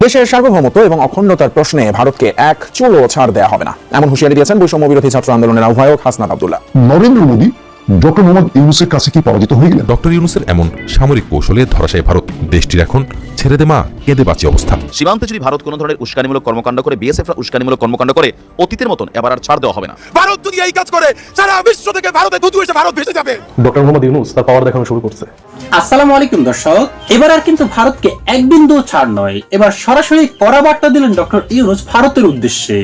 দেশের সার্বভৌমত্ব এবং অখণ্ডতার প্রশ্নে ভারতকে এক চুলও ছাড় দেওয়া হবে না, এমন হুঁশিয়ারি দিয়েছেন বৈষম্য বিরোধী ছাত্র আন্দোলনের আহ্বায়ক হাসনাত আব্দুল্লাহ। নরেন্দ্র মোদী ডক্টর মোহাম্মদ ইউনূসের কাছে কি পরাজিত হয়ে গেলেন? ডক্টর ইউনূসের এমন সামরিক কৌশলে ধরাশায়ী ভারত, দেশটির এখন ছেড়ে দে মা কেঁদে বাঁচি অবস্থা। সীমান্তে যদি ভারত কোনো ধরনের উস্কানিমূলক কর্মকাণ্ড করে, বিএসএফরা উস্কানিমূলক কর্মকাণ্ড করে, অতীতের মতন এবার আর ছাড় দেওয়া হবে না। ভারত যদি এই কাজ করে সারা বিশ্ব থেকে ভারতে থুতু এসে ভারত ভেসে যাবে। ডক্টর মোহাম্মদ ইউনূস তার পাওয়ার দেখানো শুরু করছে। আসসালামু আলাইকুম দর্শক, এবার আর কিন্তু ভারতকে এক বিন্দু ছাড় নয়, এবার সরাসরি কড়া বার্তা দিলেন ডক্টর ইউনূস ভারতের উদ্দেশ্যে।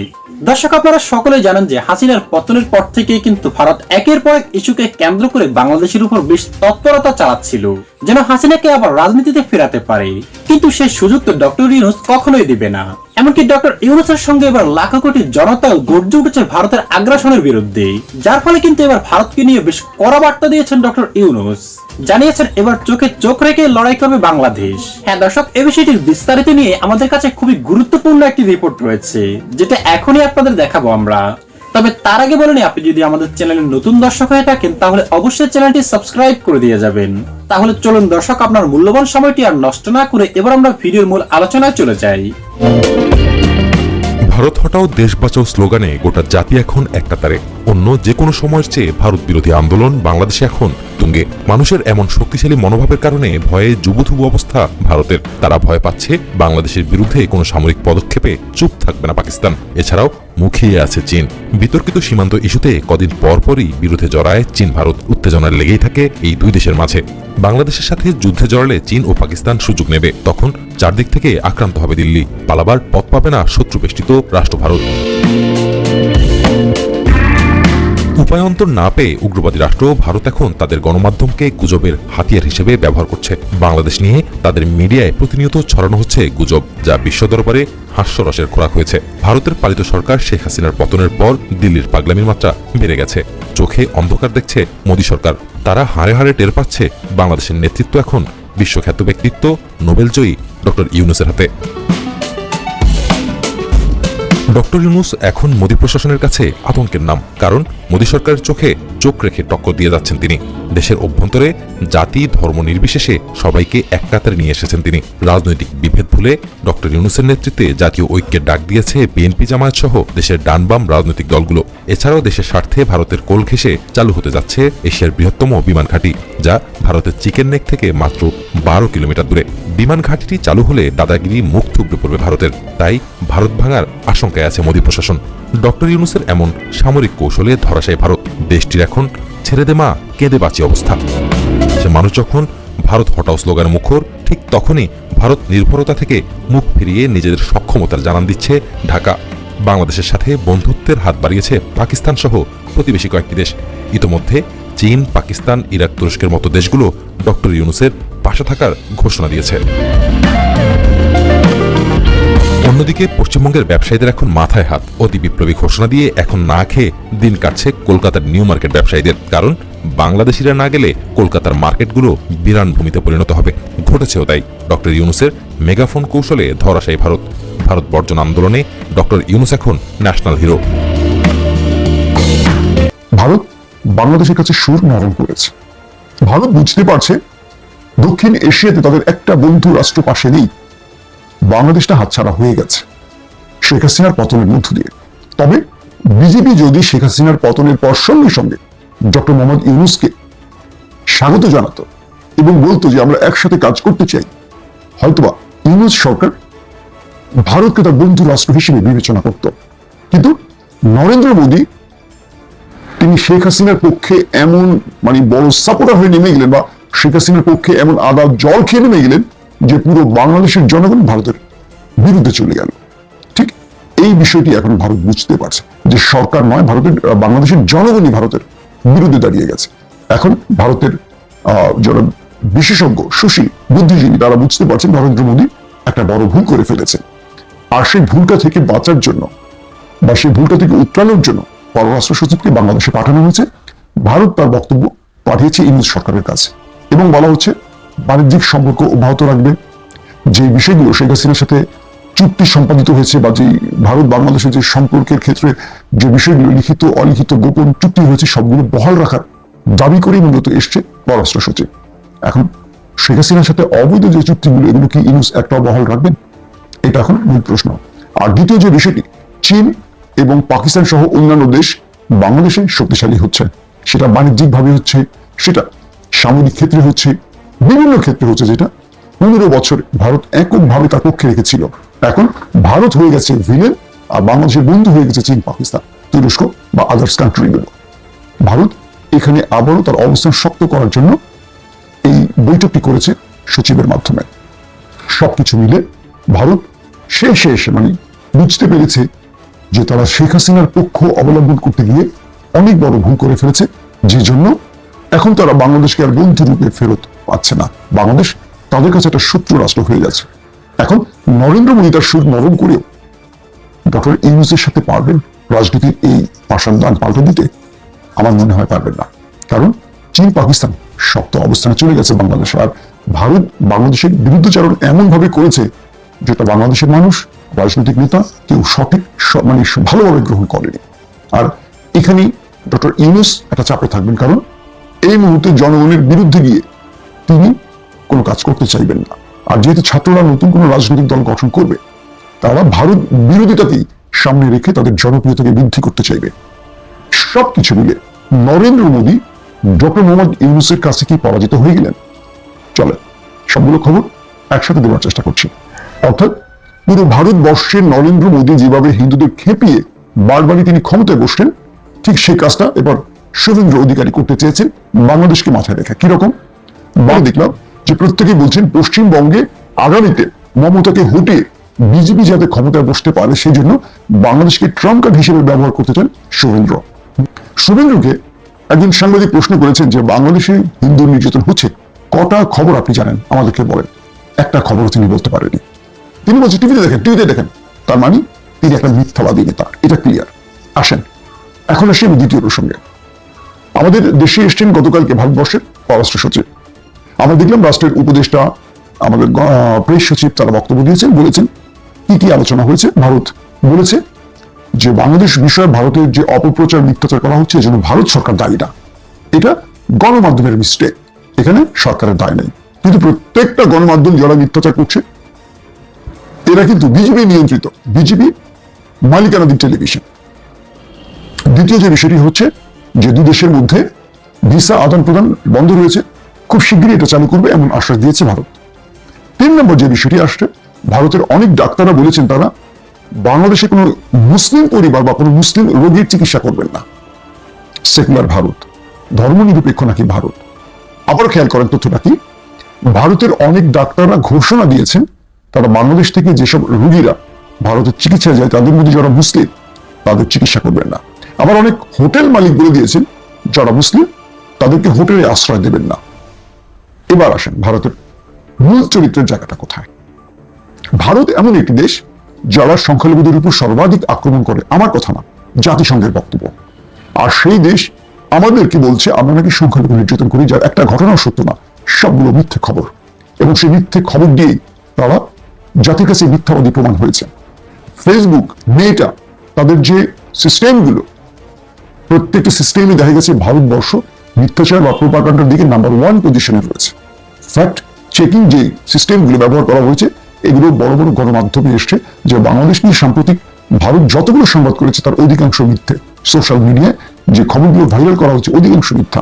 দর্শক, আপনারা সকলেই জানেন যে হাসিনার পতনের পর থেকে কিন্তু ভারত একের পর এক ইস্যুকে কেন্দ্র করে বাংলাদেশের উপর বেশ তৎপরতা চালাচ্ছিল, যেন হাসিনাকে আবার রাজনীতিতে ফেরাতে পারে। কিন্তু সেই সুযোগ তো ডক্টর ইউনূস কখনোই দিবে না। এমনকি ডক্টর ইউনূসের সঙ্গে এবার লাখো কোটি জনতাও গর্জে উঠেছে ভারতের আগ্রাসনের বিরুদ্ধে, যার ফলে কিন্তু এবার ভারতকে নিয়ে বেশ কড়া বার্তা দিয়েছেন ডক্টর ইউনূস। জানিয়েছেন এবার চোখে চোখ রেখে লড়াই করবে বাংলাদেশ। হ্যাঁ দর্শক, এই বিষয়টির বিস্তারিত নিয়ে আমাদের কাছে খুবই গুরুত্বপূর্ণ একটি রিপোর্ট রয়েছে, যেটা এখনই আপনাদের দেখাবো আমরা। তবে তার আগে বলেনি, আপনি যদি আমাদের চ্যানেলের নতুন দর্শক হয়ে থাকেন তাহলে অবশ্যই চ্যানেলটি সাবস্ক্রাইব করে দিয়ে যাবেন। তাহলে চলুন দর্শক, আপনার মূল্যবান সময়টি আর নষ্ট না করে এবার আমরা ভিডিওর মূল আলোচনায় চলে যাই। ভারত হটাও দেশ বাঁচাও স্লোগানে গোটা জাতি এখন এক কাতারে। অন্য যে কোনো সময়ের চেয়ে ভারত বিরোধী আন্দোলন বাংলাদেশে এখন তুঙ্গে। মানুষের এমন শক্তিশালী মনোভাবের কারণে ভয়ে জুবুথুবু অবস্থা ভারতের। তারা ভয় পাচ্ছে বাংলাদেশের বিরুদ্ধে কোনো সামরিক পদক্ষেপে চুপ থাকবে না পাকিস্তান। এছাড়াও মুখিয়ে আছে চীন। বিতর্কিত সীমান্ত ইস্যুতে কদিন পরপরই বিরুদ্ধে জড়ায় চীন ভারত। উত্তেজনা লেগেই থাকে এই দুই দেশের মাঝে। বাংলাদেশের সাথে যুদ্ধে জড়ালে চীন ও পাকিস্তান সুযোগ নেবে, তখন চারদিক থেকে আক্রান্ত হবে দিল্লি। পালাবার পথ পাবে না শত্রুবেষ্টিত রাষ্ট্র ভারত। উপায়ন্তর না পেয়ে উগ্রবাদী রাষ্ট্র ভারত এখন তাদের গণমাধ্যমকে গুজবের হাতিয়ার হিসেবে ব্যবহার করছে। বাংলাদেশ নিয়ে তাদের মিডিয়ায় প্রতিনিয়ত ছড়ানো হচ্ছে গুজব, যা বিশ্ব দরবারে হাস্যরসের খোরাক হয়েছে। ভারতের পালিত সরকার শেখ হাসিনার পতনের পর দিল্লির পাগলামির মাত্রা বেড়ে গেছে। চোখে অন্ধকার দেখছে মোদী সরকার। তারা হাড়ে হাড়ে টের পাচ্ছে বাংলাদেশের নেতৃত্ব এখন বিশ্বখ্যাত ব্যক্তিত্ব নোবেলজয়ী ডক্টর ইউনূসের হাতে। ডক্টর ইউনূস এখন মোদী প্রশাসনের কাছে আতঙ্কের নাম, কারণ মোদী সরকারের চোখে চোখ রেখে টক্কর দিয়ে যাচ্ছেন তিনি। দেশের অভ্যন্তরে জাতি ধর্ম নির্বিশেষে সবাইকে এক কাতারে নিয়ে এসেছেন তিনি। রাজনৈতিক বিভেদ ভুলে ডক্টর ইউনূসের নেতৃত্বে জাতীয় ঐক্যের ডাক দিয়েছে বিএনপি জামায়াত সহ দেশের ডানবাম রাজনৈতিক দলগুলো। এছাড়াও দেশের স্বার্থে ভারতের কোল ঘেঁষে চালু হতে যাচ্ছে এশিয়ার বৃহত্তম বিমান ঘাঁটি, যা ভারতের চিকেন নেক থেকে মাত্র 12 কিলোমিটার দূরে। বিমান ঘাঁটিটি চালু হলে দাদাগিরি মুখ থুবড়ে পড়বে ভারতের। তাই ভারত ভাঙার আশঙ্কায় আছে মোদী প্রশাসন। ডক্টর ইউনূসের এমন সামরিক কৌশলে ধরাশায়ী ভারত, দেশটির এখন ছেড়ে দে মা কেঁদে বাঁচি অবস্থা। সে মানুষ যখন ভারত হটাও স্লোগানে মুখর, ঠিক তখনই ভারত নির্ভরতা থেকে মুখ ফিরিয়ে নিজেদের সক্ষমতার জানান দিচ্ছে ঢাকা। বাংলাদেশের সাথে বন্ধুত্বের হাত বাড়িয়েছে পাকিস্তান সহ প্রতিবেশী কয়েকটি দেশ। ইতোমধ্যে চীন, পাকিস্তান, ইরাক, তুরস্কের মতো দেশগুলো ডক্টর ইউনূসের পাশে থাকার ঘোষণা দিয়েছে। অন্যদিকে পশ্চিমবঙ্গের ব্যবসায়ীদের এখন মাথায় হাত। অতি বিপ্লবী ঘোষণা দিয়ে এখন না খেয়ে দিন কাটছে কলকাতার নিউ মার্কেট ব্যবসায়ীদের, কারণ বাংলাদেশিরা না গেলে কলকাতার মার্কেটগুলো বিরান ভূমিতে পরিণত হবে। ঘটেছেও তাই। ডক্টর ইউনূসের মেগাফোন কৌশলে ধরাশায়ী ভারত। ভারত বর্জন আন্দোলনে ডক্টর ইউনূস এখন ন্যাশনাল হিরো। ভারত বাংলাদেশের কাছে সুর নরম করেছে। ভারত বুঝতে পারছে দক্ষিণ এশিয়াতে তাদের একটা বন্ধু রাষ্ট্র পাশে নেই। বাংলাদেশটা হাতছাড়া হয়ে গেছে শেখ হাসিনার পতনের মধ্য দিয়ে। তবে বিজেপি যদি শেখ হাসিনার পতনের পর সঙ্গে সঙ্গে ডক্টর মোহাম্মদ ইউনূসকে স্বাগত জানাতো এবং বলতো যে আমরা একসাথে কাজ করতে চাই, হয়তোবা ইউনূস সরকার ভারতকে তার বন্ধু রাষ্ট্র হিসেবে বিবেচনা করত। কিন্তু নরেন্দ্র মোদী তিনি শেখ হাসিনার পক্ষে এমন বড় সাপোর্টার হয়ে নেমে গেলেন, বা শেখ হাসিনার পক্ষে এমন আদা জল খেয়ে নেমে গেলেন যে পুরো বাংলাদেশের জনগণ ভারতের বিরুদ্ধে চলে গেল। ঠিক এই বিষয়টি এখন ভারত বুঝতে পারছে যে সরকার নয়, বাংলাদেশের জনগণই ভারতের বিরুদ্ধে দাঁড়িয়ে গেছে। এখন ভারতের যারা বিশেষজ্ঞ, সুশীল, বুদ্ধিজীবী, তারা বুঝতে পারছেন নরেন্দ্র মোদী একটা বড় ভুল করে ফেলেছেন। আর সেই ভুলটা থেকে বাঁচার জন্য বা সেই ভুলটা থেকে উত্তরণের জন্য পররাষ্ট্র সচিবকে বাংলাদেশে পাঠানো হয়েছে। ভারত তার বক্তব্য পাঠিয়েছে ইউনূস সরকারের কাছে এবং বলা হচ্ছে বাণিজ্যিক সম্পর্ক অব্যাহত রাখবে। যে বিষয়গুলো শেখ হাসিনার সাথে চুক্তি সম্পাদিত হয়েছে বা যে ভারত বাংলাদেশের যে সম্পর্কের ক্ষেত্রে যে বিষয়গুলো লিখিত, অলিখিত, গোপন চুক্তি হয়েছে সবগুলো বহাল রাখার দাবি করেই মূলত এসছে পররাষ্ট্র সচিব। এখন শেখ হাসিনার সাথে অবৈধ যে চুক্তিগুলো, এগুলো কি ইউনূস একটাও বহাল রাখবেন? এটা এখন মূল প্রশ্ন। আর দ্বিতীয় যে বিষয়টি, চীন এবং পাকিস্তান সহ অন্যান্য দেশ বাংলাদেশে শক্তিশালী হচ্ছে, সেটা বাণিজ্যিক ভাবে হচ্ছে, সেটা সামরিক ক্ষেত্রে হচ্ছে, বিভিন্ন ক্ষেত্রে হচ্ছে, যেটা 15 বছর ভারত এককভাবে তার পক্ষে রেখেছিল। এখন ভারত হয়ে গেছে ভিলেন, আর বাংলাদেশের বন্ধু হয়ে গেছে চীন, পাকিস্তান, তুরস্ক বা আদার্স কান্ট্রিগুলো। ভারত এখানে আবারও তার অবস্থান শক্ত করার জন্য এই বৈঠকটি করেছে সচিবের মাধ্যমে। সবকিছু মিলে ভারত শেষে এসে মানে বুঝতে পেরেছে যে তারা শেখ হাসিনার পক্ষ অবলম্বন করতে গিয়ে অনেক বড় ভুল করে ফেলেছে, যে জন্য এখন তারা বাংলাদেশকে আর বন্ধু রূপে ফেরত পাচ্ছে না। বাংলাদেশ তাদের কাছে একটা শত্রু রাষ্ট্র হয়ে যাচ্ছে। এখন নরেন্দ্র মোদী তার সুর নরম করেও ডক্টর ইউনূসের সাথে পারবেন রাজনীতির এই পাষাণ দান পাল্টে দিতে? আমার মনে হয় পারবেন না। কারণ চীন পাকিস্তান শক্ত অবস্থানে চলে গেছে বাংলাদেশে, আর ভারত বাংলাদেশের বিরুদ্ধচারণ এমন ভাবে করেছে যেটা বাংলাদেশের মানুষ, রাজনৈতিক নেতা কেউ সঠিক মানে ভালোভাবে গ্রহণ করেনি। আর এখানে ডক্টর ইউনূস একটা চাপে থাকবেন, কারণ এই মুহূর্তে জনগণের বিরুদ্ধে গিয়ে তিনি কোনো কাজ করতে চাইবেন না। আর যেহেতু ছাত্ররা নতুন কোনো রাজনৈতিক দল গঠন করবে, তারা ভারত বিরোধিতাকেই সামনে রেখে তাদের জনপ্রিয়তাকে বৃদ্ধি করতে চাইবে। সবকিছু মিলে নরেন্দ্র মোদী ডক্টর মোহাম্মদ ইউনূসের কাছে কি পরাজিত হয়ে গেলেন? চলে সবগুলো খবর একসাথে দেওয়ার চেষ্টা করছি। অর্থাৎ পুরো ভারতবর্ষের নরেন্দ্র মোদী যেভাবে হিন্দুদের খেপিয়ে বারবারই তিনি ক্ষমতায় বসলেন, ঠিক সেই কাজটা এবার শুভেন্দু অধিকারী করতে চেয়েছেন বাংলাদেশকে মাথায় রেখে। কিরকম? দেখলাম যে প্রত্যেকেই বলছেন পশ্চিমবঙ্গে আগামীতে মমতাকে হটিয়ে বিজেপি যাতে ক্ষমতায় বসতে পারে, সেই জন্য বাংলাদেশকে ট্রাম্প কার্ড হিসেবে ব্যবহার করতে চান শুভেন্দু। শুভেন্দুকে একজন সাংবাদিক প্রশ্ন করেছেন যে বাংলাদেশে হিন্দু নির্যাতন হচ্ছে, কটা খবর আপনি জানেন, আমাদেরকে বলেন। একটা খবর তিনি বলতে পারেনি। তিনি বলছেন টিভিতে দেখেন। তার মানে তিনি একটা মিথ্যাবাদী নেতা, এটা ক্লিয়ার। আসেন এখন আসি আমি দ্বিতীয় প্রসঙ্গে। আমাদের দেশে এসছেন গতকালকে ভারতবর্ষের পররাষ্ট্র সচিব। আমরা দেখলাম রাষ্ট্রের উপদেষ্টা, আমাদের প্রেস সচিব, তারা বক্তব্য দিয়েছেন, বলেছেন কি কি আলোচনা হয়েছে। ভারত বলেছে যে বাংলাদেশ বিষয়ে ভারতের যে অপপ্রচার মিথ্যাচার করা হচ্ছে, এজন্য ভারত সরকার দায়ী না, এটা গণমাধ্যমের মিস্টেক, এখানে সরকারের দায় নেই। কিন্তু প্রত্যেকটা গণমাধ্যম যারা মিথ্যাচার করছে এরা কিন্তু বিজেপি নিয়ন্ত্রিত, বিজেপি মালিকানাধীন টেলিভিশন। দ্বিতীয় যে বিষয়টি হচ্ছে যে দুই দেশের মধ্যে ভিসা আদান প্রদান বন্ধ রয়েছে, খুব শীঘ্রই এটা চালু করবে এমন আশ্বাস দিয়েছে ভারত। 3 নম্বর যে বিষয়টি আসছে, ভারতের অনেক ডাক্তাররা বলেছেন তারা বাংলাদেশে কোনো মুসলিম পরিবার বা কোনো মুসলিম রোগীর চিকিৎসা করবেন না। সেকুলার ভারত, ধর্মনিরপেক্ষ নাকি ভারত? আবার খেয়াল করেন তথ্যটা কি, ভারতের অনেক ডাক্তাররা ঘোষণা দিয়েছেন তারা বাংলাদেশ থেকে যেসব রোগীরা ভারতের চিকিৎসায় যায় তাদের মধ্যে যারা মুসলিম তাদের চিকিৎসা করবেন না। আবার অনেক হোটেল মালিক বলে দিয়েছেন যারা মুসলিম তাদেরকে হোটেলে আশ্রয় দেবেন না। এবার আসেন ভারতের মূল চরিত্রের জায়গাটা কোথায়। ভারত এমন একটি দেশ যারা সংখ্যালঘুদের উপর সর্বাধিক আক্রমণ করে, আমার কথা না, জাতিসংঘের বক্তব্য। আর সেই দেশ আমাদেরকে বলছে আমরা নাকি সংখ্যালঘু নির্যাতন করি, যার একটা ঘটনাও সত্য না, সবগুলো মিথ্যে খবর। এবং সেই মিথ্যে খবর দিয়েই তারা জাতির কাছে মিথ্যাবাদী প্রমাণ হয়েছে। ফেসবুক, মেটা, তাদের যে সিস্টেমগুলো, প্রত্যেকটা সিস্টেমে দেখা গেছে ভারতবর্ষ মিথ্যাচার বা প্রোপাগান্ডার দিকে নাম্বার 1 পজিশনে রয়েছে। ফ্যাক্ট চেকিং যে সিস্টেমগুলো ব্যবহার করা হয়েছে, এগুলো বড় বড় গণমাধ্যমে এসছে যে বাংলাদেশ নিয়ে সাম্প্রতিক ভারত যতগুলো সংবাদ করেছে তার অধিকাংশ মিথ্যে। সোশ্যাল মিডিয়ায় যে খবরগুলো ভাইরাল করা হচ্ছে অধিকাংশ মিথ্যা।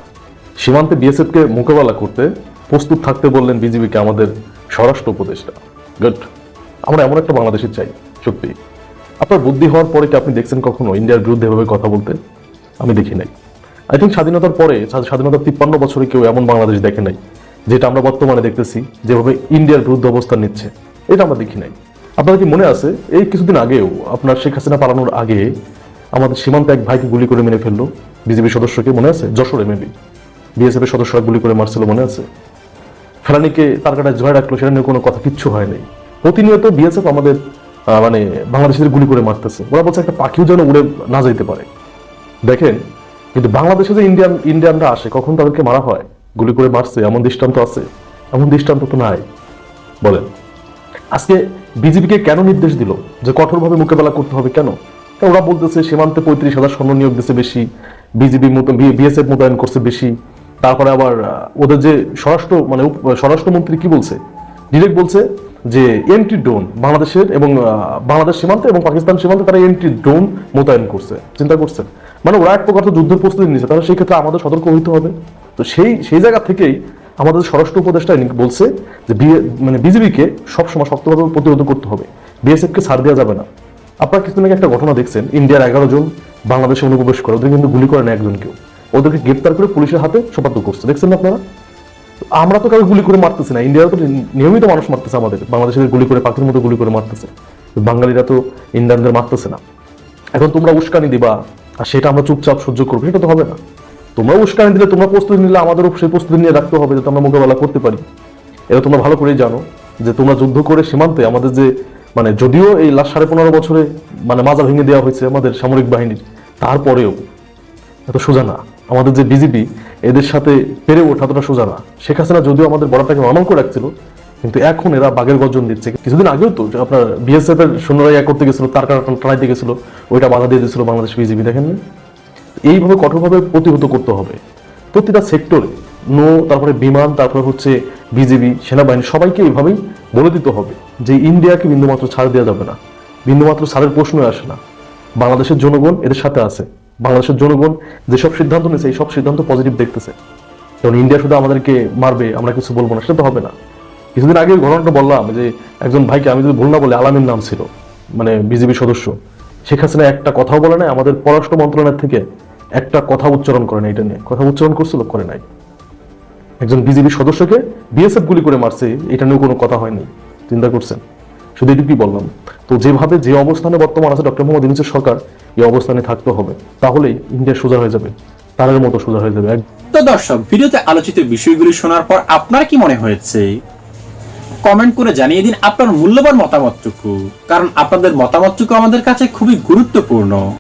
সীমান্তে বিএসএফ কে মোকাবেলা করতে প্রস্তুত থাকতে বললেন বিজিবিকে আমাদের স্বরাষ্ট্র উপদেষ্টা। গুড, আমরা এমন একটা বাংলাদেশের চাই। সত্যি আপনার বুদ্ধি হওয়ার পরে কি আপনি দেখছেন কখনো ইন্ডিয়ার বিরুদ্ধে এভাবে কথা বলতে? আমি দেখি নাই। আই থিঙ্ক স্বাধীনতার পরে, স্বাধীনতার 53 বছরে কেউ এমন বাংলাদেশ দেখে নাই যেটা আমরা বর্তমানে দেখতেছি, যেভাবে ইন্ডিয়ার বিরুদ্ধে অবস্থান নিচ্ছে, এটা আমরা দেখি নাই। আপনার কি মনে আছে এই কিছুদিন আগেও আপনার শেখ হাসিনা পালানোর আগে আমাদের সীমান্তে এক ভাইকে গুলি করে মেরে ফেললো বিজেপি সদস্যকে, মনে আছে? যশোরে মেবি বিএসএফ এর সদস্যরা গুলি করে মারছিল, মনে আছে? ফেলানিকে তার কাটায় জয় রাখলো, সেটা নিয়ে কোনো কথা কিচ্ছু হয় নাই। প্রতিনিয়ত বিএসএফ আমাদের মানে বাংলাদেশের গুলি করে মারতেছে। ওরা বলছে একটা পাখিও যেন উড়ে না যাইতে পারে। দেখেন, কিন্তু বাংলাদেশে যে ইন্ডিয়ানরা আসে, কখন তাদেরকে মারা হয়? গুলি করে মারছে এমন দৃষ্টান্ত আছে? এমন দৃষ্টান্ত তো নাই। বলেন আজকে বিজেপিকে কেন নির্দেশ দিল যে কঠোরভাবে মোকাবেলা করতে হবে? কেন? ওরা বলতেছে সীমান্তে 35,000 সৈন্য নিয়োগ দিচ্ছে বেশি, বিজেপি বিএসএফ মোতায়েন করছে বেশি। তারপরে আবার ওদের যে স্বরাষ্ট্রমন্ত্রী কি বলছে, ডিরেক্ট বলছে যে এন্টি ড্রোন বাংলাদেশের এবং বাংলাদেশ সীমান্তে এবং পাকিস্তান সীমান্তে তারা এন্টি ড্রোন মোতায়েন করছে, চিন্তা করছেন? মানে ওরা এক প্রকার তো যুদ্ধের প্রস্তুতি নিচ্ছে, তাহলে সেই ক্ষেত্রে আমাদের সতর্ক হইতে হবে। তো সেই জায়গা থেকেই আমাদের স্বরাষ্ট্র উপদেষ্টা বলছে যে মানে বিজিবিকে সবসময় শক্তভাবে প্রতিরোধ করতে হবে, বিএসএফকে ছাড় দেওয়া যাবে না। আপনারা কিছুদিন আগে একটা ঘটনা দেখছেন, ইন্ডিয়ার 11 জন বাংলাদেশে অনুপ্রবেশ করে, ওদের কিন্তু গুলি করে না একজনকেও, ওদেরকে গ্রেপ্তার করে পুলিশের হাতে সোপর্দ করছে, দেখছেন না আপনারা? আমরা তো কারো গুলি করে মারতেছি না, ইন্ডিয়ার তো নিয়মিত মানুষ মারতেছে, আমাদের বাংলাদেশের গুলি করে পাখির মতো গুলি করে মারতেছে, বাঙালিরা তো ইন্ডিয়ানদের মারতেছে না। এখন তোমরা উস্কানি দিবা আর সেটা আমরা চুপচাপ সহ্য করবো, সেটা তো হবে না। তোমরা উস্কানি দিলে, তোমরা প্রস্তুতি নিলে, আমাদেরও সেই প্রস্তুতি নিয়ে রাখতে হবে যাতে আমরা মোকাবেলা করতে পারি। এটা তোমরা ভালো করেই জানো যে তোমরা যুদ্ধ করে সীমান্তে আমাদের যে মানে যদিও এই লাস্ট 15.5 বছরে মানে মাজা ভেঙে দেওয়া হয়েছে আমাদের সামরিক বাহিনীর, তারপরেও এত সোজা না আমাদের যে বিজিবি, এদের সাথে পেরে ওঠা এতটা সোজা না। শেখ হাসিনা যদিও আমাদের বর্ডারটাকে নরমাল করে রাখছিল, কিন্তু এখন এরা বাঘের গর্জন দিচ্ছে। কিছুদিন আগেও তো আপনার বিএসএফ এর সৈন্যরা করতে গেছিল, তার টানাইতে গেছিল, ওইটা বাধা দিয়ে দিয়েছিল বাংলাদেশ বিজিবি, দেখেন না? এইভাবে কঠোরভাবে প্রতিহত করতে হবে প্রতিটা সেক্টরে, তারপরে বিমান, তারপরে হচ্ছে বিজিবি, সেনাবাহিনী, সবাইকে এইভাবেই বলে দিতে হবে যে ইন্ডিয়াকে বিন্দুমাত্র ছাড় দেওয়া যাবে না, বিন্দুমাত্র ছাড়ের প্রশ্নই আসে না। বাংলাদেশের জনগণ এদের সাথে আছে, বাংলাদেশের জনগণ যেসব সিদ্ধান্ত নিয়েছে এই সব সিদ্ধান্ত পজিটিভ দেখতেছে। কারণ ইন্ডিয়া শুধু আমাদেরকে মারবে, আমরা কিছু বলবো না, সেটা তো হবে না। কিছুদিন আগে ঘটনাটা বললাম যে একজন ভাইকে, আমি যদি ভুল না বলে, আলামিন নাম ছিল, মানে বিজেপি সদস্য, শেখ হাসিনা একটা কথাও বলে নাই, আমাদের পররাষ্ট্র মন্ত্রণালয় থেকে একটা কথা উচ্চারণ করে নাই, এটা নিয়ে কথা উচ্চারণ করছিল, করে নাই। একজন বিজেপি সদস্যকে বিএসএফ গুলি করে মারছে, এটা নিয়েও কোনো কথা হয়নি, চিন্তা করছেন? শুধু এটুকুই বললাম। তো যেভাবে যে অবস্থানে বর্তমান আছে ডক্টর মোহাম্মদ ইউনূসের সরকার, এই অবস্থানে থাকতে হবে, তাহলেই ইন্ডিয়া সোজা হয়ে যাবে, তারের মতো সোজা হয়ে যাবে। তো দর্শক, ভিডিওতে আলোচিত বিষয়গুলি শোনার পর আপনার কি মনে হয়েছে কমেন্ট করে জানিয়ে দিন আপনার মূল্যবান মতামতটুকু, কারণ আপনাদের মতামতটুকু আমাদের কাছে খুবই গুরুত্বপূর্ণ।